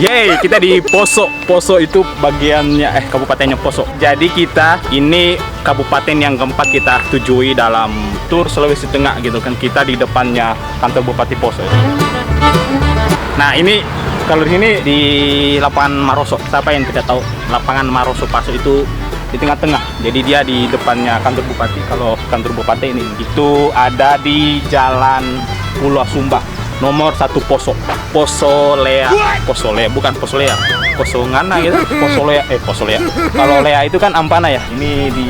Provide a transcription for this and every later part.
Yeay, kita di Poso. Poso itu bagiannya kabupatennya Poso. Jadi kita ini kabupaten yang keempat kita tujui dalam tur Sulawesi Tengah gitu kan. Kita di depannya kantor Bupati Poso. Nah, ini kalau di sini di lapangan Maroso. Siapa yang tidak tahu lapangan Maroso Poso itu di tengah-tengah. Jadi dia di depannya kantor Bupati. Kalau kantor Bupati ini itu ada di Jalan Pulau Sumba. Nomor 1 Poso. Poso Lea, bukan Poso Lea. Poso Ngana gitu. Poso Lea. Kalau Lea itu kan Ampana ya. Ini di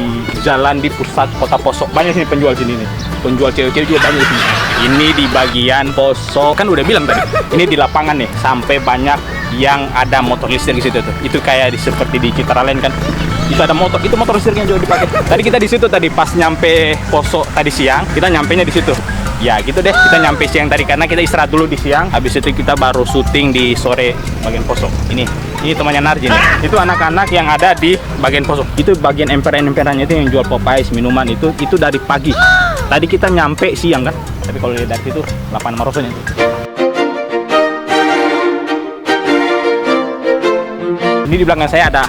jalan di pusat kota Poso. Banyak sini penjual sini nih. Penjual cewek-cewek juga banyak di sini. Ini di bagian Poso. Kan udah bilang tadi. Ini di lapangan nih. Sampai banyak yang ada motor listrik di situ tuh. Itu kayak seperti di Citaralen kan. Itu ada motor, itu motor listriknya juga dipakai. Tadi kita di situ tadi pas nyampe Poso tadi siang, kita nyampenya di situ. Ya gitu deh, kita nyampe siang tadi karena kita istirahat dulu di siang. Habis itu kita baru syuting di sore bagian Poso. Ini temannya Narji nih. Itu anak-anak yang ada di bagian Poso. Itu bagian emperan-emperannya itu yang jual Popeyes, minuman itu dari pagi. Tadi kita nyampe siang kan. Tapi kalau lihat dari situ lapangan Marosonya itu. Ini di belakang saya ada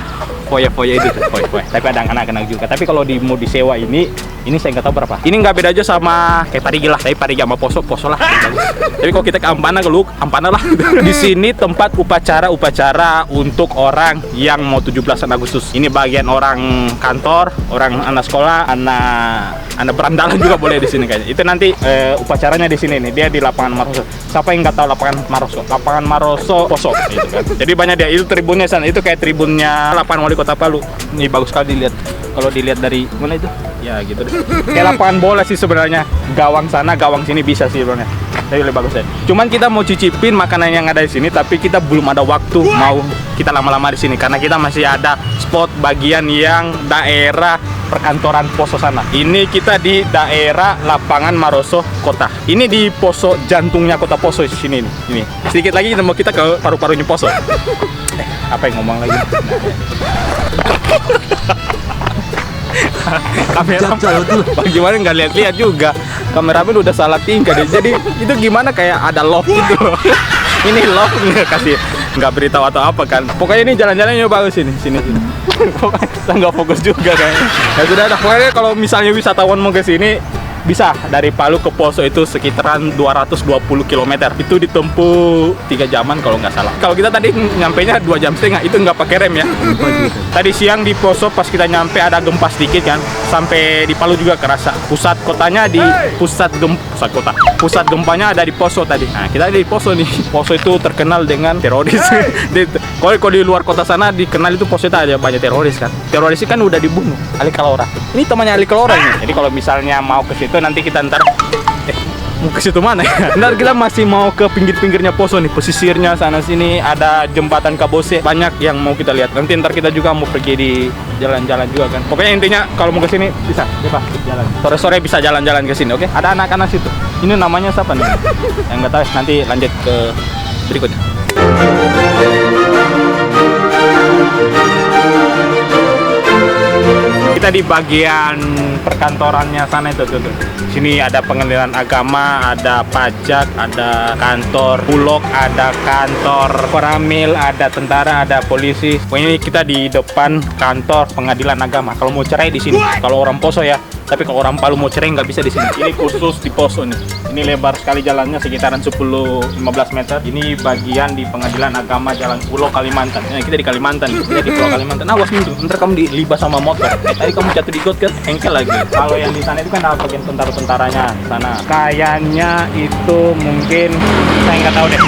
foya-foya itu, foya. Tapi ada anak-anak juga. Tapi kalau mau disewa ini saya nggak tahu berapa. Ini nggak beda aja sama kayak Parigi lah. Tapi Parigi sama Poso lah. Tapi kalau kita ke Ampana, Ampana lah. Di sini tempat upacara untuk orang yang mau 17 Agustus. Ini bagian orang kantor, orang anak sekolah, anak berandalan juga boleh di sini kayaknya. Itu nanti upacaranya di sini nih. Dia di lapangan Maroso. Siapa yang nggak tahu lapangan Maroso? Lapangan Maroso Poso. Gitu kan. Jadi banyak dia. Itu tribunnya sana. Itu kayak tribunnya lapangan Wali Kota Palu. Ini bagus sekali dilihat. Kalau dilihat dari mana itu? Ya gitu deh. Kayak lapangan bola sih sebenarnya. Gawang sana, gawang sini bisa sih sebenarnya. Tapi lebih bagus deh. Cuman kita mau cicipin makanan yang ada di sini, tapi kita belum ada waktu mau kita lama-lama di sini karena kita masih ada spot bagian yang daerah perkantoran Poso sana. Ini kita di daerah lapangan Maroso Kota. Ini di Poso, jantungnya kota Poso di sini. Ini. Sedikit lagi kita ke paru-parunya Poso. Apa yang ngomong lagi? Kamera bagaimana nggak lihat-lihat juga. Kameramen udah salah tingkah deh. Jadi itu gimana kayak ada love gitu. Ini love nggak beritahu atau apa kan. Pokoknya ini jalan-jalannya bagus sini. Pokoknya nggak fokus juga kayaknya. Ya sudah dah. Pokoknya kalau misalnya wisatawan mau ke sini bisa dari Palu ke Poso itu sekitaran 220 km. Itu ditempuh 3 jaman kalau nggak salah. Kalau kita tadi nyampenya 2,5 jam, itu nggak pakai rem ya. Tadi siang di Poso pas kita nyampe ada gempa sedikit kan. Sampai di Palu juga kerasa. Pusat kotanya di pusat gempanya ada di Poso tadi. Nah, kita di Poso nih. Poso itu terkenal dengan teroris. Kalau di luar kota sana dikenal itu Poso itu ada banyak teroris kan. Teroris kan udah dibunuh. Ali Kalora. Ini temannya Ali Kalora ini. Jadi kalau misalnya mau ke situ nanti kita mau ke situ mana ya? Ntar kita masih mau ke pinggir-pinggirnya Poso nih, pesisirnya sana sini ada jembatan Kabose, banyak yang mau kita lihat. Nanti ntar kita juga mau pergi di jalan-jalan juga kan. Pokoknya intinya kalau mau ke sini bisa, bebas jalan. Sore-sore bisa jalan-jalan ke sini, oke? Ada anak-anak situ. Ini namanya siapa nih? Yang nggak tahu, nanti lanjut ke berikutnya. Kita di bagian perkantorannya sana itu tuh. Sini ada pengadilan agama, ada pajak, ada kantor bulog, ada kantor koramil, ada tentara, ada polisi. Pokoknya kita di depan kantor pengadilan agama. Kalau mau cerai di sini. Kalau orang Poso ya. Tapi kalau orang Palu mau cerai nggak bisa di sini. Ini khusus di Poso nih. Ini lebar sekali jalannya sekitaran 10-15 meter. Ini bagian di pengadilan agama Jalan Pulau Kalimantan. Nah, kita di Kalimantan. Kita di Pulau Kalimantan. Awas nih, ntar kamu dilibas sama motor. Tadi kamu jatuh di got kan? Engkel lagi. Kalau yang di sana itu kan ada bagian tentara-tentaranya sana. Kayaknya itu mungkin saya nggak tahu deh.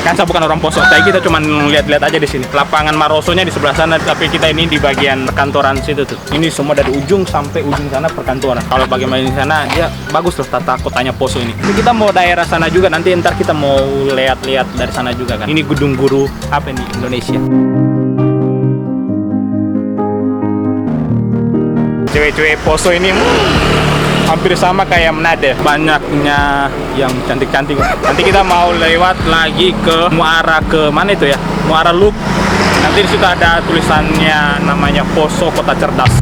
Kan saya bukan orang Poso. Tapi kita cuma lihat-lihat aja di sini. Lapangan Marosonya di sebelah sana. Tapi kita ini di bagian perkantoran situ tuh. Ini semua dari ujung sampai ujung sana perkantoran. Kalau bagaimana di sana dia bagus loh tata kotanya Poso ini. Kita mau daerah sana juga nanti ntar kita mau lihat-lihat dari sana juga kan. Ini gedung guru apa nih Indonesia. Cewek-cewek Poso ini hampir sama kayak Manado. Banyaknya yang cantik-cantik. Nanti kita mau lewat lagi ke Muara ke mana itu ya? Muara Luk. Nanti di situ ada tulisannya namanya Poso Kota Cerdas.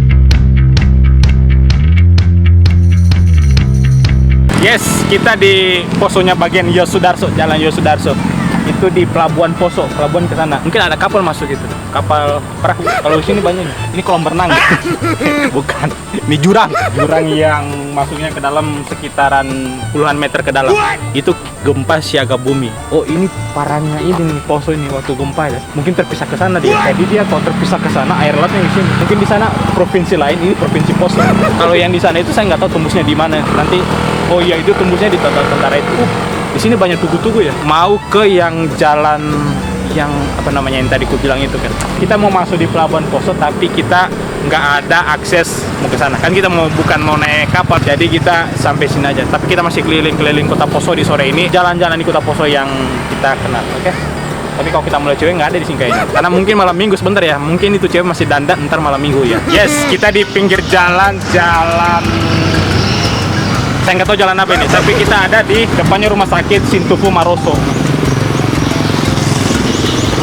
Yes, kita di Posonya bagian Yosudarso, Jalan Yosudarso. itu di Pelabuhan Poso, pelabuhan ke sana. Mungkin ada kapal masuk gitu, kapal perahu. Kalau di sini banyak. Ini kolam renang. Bukan, ini jurang yang masuknya ke dalam sekitaran puluhan meter ke dalam. Itu gempa siaga bumi. Oh, ini parahnya ini nih Poso ini waktu gempa ya. Mungkin terpisah ke sana dia. Jadi dia kalau terpisah ke sana air lautnya di sini. Mungkin di sana provinsi lain, ini provinsi Poso. Kalau yang di sana itu saya nggak tahu tembusnya di mana. Nanti oh iya itu tembusnya di tentara itu. Di sini banyak tugu-tugu ya. Mau ke yang jalan yang apa namanya yang tadi ku bilang itu kan. Kita mau masuk di Pelabuhan Poso tapi kita nggak ada akses mau ke sana. Kan kita bukan mau naik kapal, jadi kita sampai sini aja. Tapi kita masih keliling-keliling Kota Poso di sore ini. Jalan-jalan di Kota Poso yang kita kenal, oke? Tapi kalau kita mulai cewek nggak ada di sini kayaknya. Karena mungkin malam minggu sebentar ya. Mungkin itu cewek masih dandan ntar malam minggu ya. Yes, kita di pinggir jalan saya nggak tahu jalan apa ini, tapi kita ada di depannya Rumah Sakit Sintowo Maroso.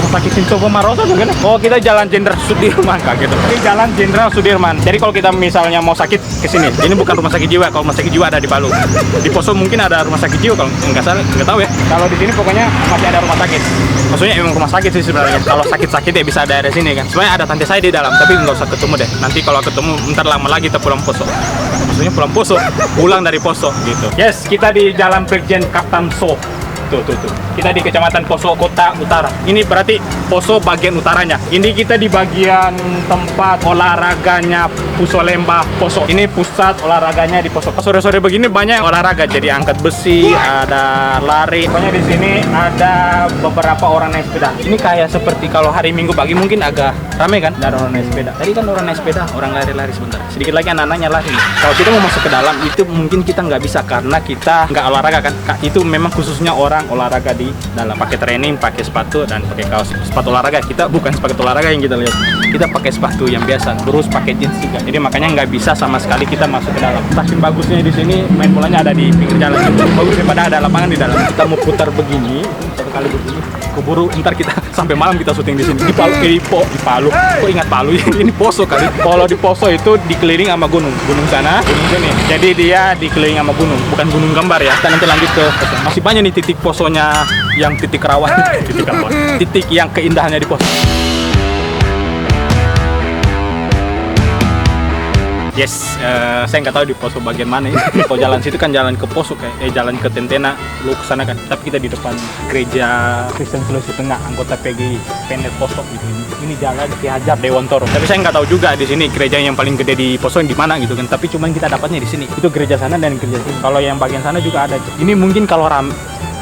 Rumah Sakit Sintowo Maroso bukan? Oh, kita Jalan Jenderal Sudirman kak gitu. Ini Jalan Jenderal Sudirman. Jadi kalau kita misalnya mau sakit ke sini, ini bukan rumah sakit jiwa. Kalau rumah sakit jiwa ada di Palu. Di Poso mungkin ada rumah sakit jiwa kalau nggak salah, nggak tahu ya. Kalau di sini pokoknya masih ada rumah sakit. Maksudnya emang rumah sakit sih sebenarnya. Kalau sakit-sakit ya bisa ada sini kan. Sebenarnya ada tante saya di dalam, tapi nggak usah ketemu deh. Nanti kalau ketemu, ntar lama lagi kita pulang Poso. Maksudnya pulang Poso, pulang dari Poso gitu. Yes, kita di Jalan Brigjen Kapten So. Tuh. Kita di Kecamatan Poso, Kota Utara. Ini berarti Poso bagian utaranya. Ini kita di bagian tempat olahraganya Pusolembah Poso. Ini pusat olahraganya di Poso. Sore-sore begini banyak olahraga. Jadi angkat besi, ada lari. Pokoknya di sini ada beberapa orang naik sepeda. Ini kayak seperti kalau hari Minggu pagi mungkin agak ramai kan? Ada orang naik sepeda. Tadi kan orang naik sepeda, orang lari-lari sebentar. Sedikit lagi anak-anaknya lari. Kalau kita mau masuk ke dalam itu mungkin kita nggak bisa karena kita nggak olahraga kan. Itu memang khususnya orang olahraga di dalam, pakai training, pakai sepatu dan pakai kaos. Sepatu olahraga, kita bukan sepatu olahraga yang kita lihat. Kita pakai sepatu yang biasa, terus pakai jeans juga. Jadi makanya nggak bisa sama sekali kita masuk ke dalam. Saking bagusnya di sini main bolanya ada di pinggir jalan. Bagus daripada ada lapangan di dalam. Kita mau putar begini, satu kali begini. Keburu ntar kita sampai malam kita syuting di sini. Di Palu, di Palu. Kok ingat Palu? Ini Poso kali. Kalau di Poso itu dikeliling sama gunung sana, gunung sini. Jadi dia dikelilingi sama gunung, bukan gunung gambar ya. Kita nanti lanjut ke Poso. Masih banyak nih titik Posonya yang titik rawan, titik yang keindahannya di Poso. Yes, saya nggak tahu di Poso bagian mana ya. Kalau jalan situ kan jalan ke Poso kayak jalan ke Tentena, lu ke sana kan. Tapi kita di depan gereja Kristen Sulawesi Tengah, anggota PGI Pender Poso gitu. Ini jalan Ki Hajar Dewantoro. Tapi saya nggak tahu juga di sini gereja yang paling gede di Poso di mana gitu kan. Tapi cuman kita dapatnya di sini. Itu gereja sana dan gereja sini. Kalau yang bagian sana juga ada. Ini mungkin kalau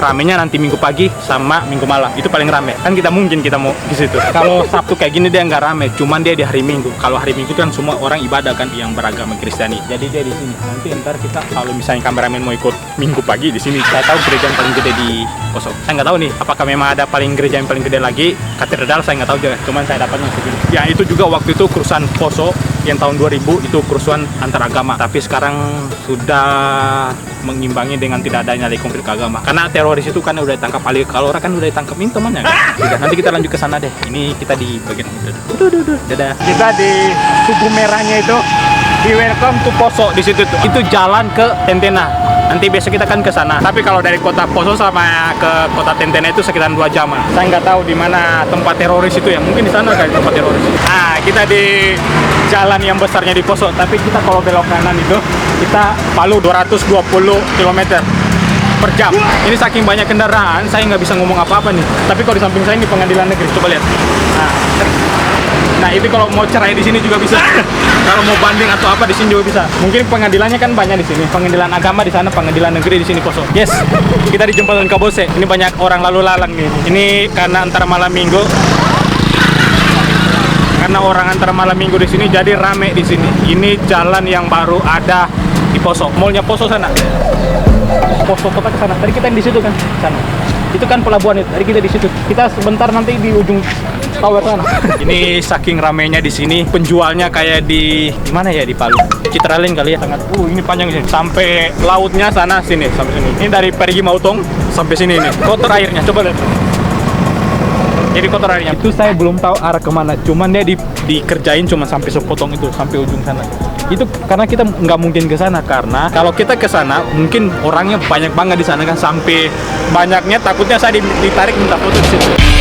ramenya nanti Minggu pagi sama Minggu malam itu paling rame kan. Kita mau di situ. Kalau Sabtu kayak gini dia nggak rame, cuman dia di hari Minggu. Kalau hari Minggu kan semua orang ibadah kan yang beragama Kristiani, jadi dia di sini. Nanti ntar kita kalau misalnya kameramen mau ikut Minggu pagi di sini. Saya tahu gereja yang paling gede di Poso. Saya nggak tahu nih apakah memang ada gereja yang paling gede lagi, katedral saya nggak tahu juga. Cuman saya dapatnya segini. Ya itu juga waktu itu kerusuhan Poso yang tahun 2000 itu kerusuhan antar agama. Tapi sekarang sudah mengimbangi dengan tidak adanya lagi konflik agama. Karena teroris itu kan udah ditangkap, Ali Kalora kan udah ditangkap ini temannya kan. Udah, nanti kita lanjut ke sana deh. Ini kita di bagian dadah. Kita di tugu merahnya itu di welcome to Poso di situ tuh. Itu jalan ke Tentena. Nanti besok kita kan ke sana. Tapi kalau dari kota Poso sama ke kota Tentena itu sekitar 2 jam. Saya nggak tahu di mana tempat teroris itu ya. Mungkin di sana kan tempat teroris. Nah, kita di jalan yang besarnya di Poso. Tapi kita kalau belok kanan itu kita Palu 220 km per jam. Ini saking banyak kendaraan, saya nggak bisa ngomong apa-apa nih. Tapi kalau di samping saya ini pengadilan negeri, coba lihat. Nah itu kalau mau cerai di sini juga bisa. Kalau mau banding atau apa di sini juga bisa. Mungkin pengadilannya kan banyak di sini. Pengadilan agama di sana, pengadilan negeri di sini Poso. Yes, kita di jembatan Kabose. Ini banyak orang lalu lalang nih. Ini karena antara malam minggu. Karena orang antara malam minggu di sini jadi rame di sini. Ini jalan yang baru ada di Poso. Mallnya Poso sana. Poso kota ke sana. Tadi kita di situ kan, sana. Itu kan pelabuhan itu. Tadi kita di situ. Kita sebentar nanti di ujung tower sana. Ini saking ramenya di sini, penjualnya kayak di mana ya di Palu? Citralin kali ya. Sangat. Ini panjang sini. Sampai lautnya sana sini, sampai sini. Ini dari Perigi Mautong sampai sini ini. Kotor airnya, coba lihat. Jadi kotor airnya. Itu saya belum tahu arah kemana. Cuman dia dikerjain cuma sampai sepotong itu, sampai ujung sana. Itu karena kita nggak mungkin ke sana, karena kalau kita ke sana mungkin orangnya banyak banget di sana kan, sampai banyaknya takutnya saya ditarik minta foto di situ.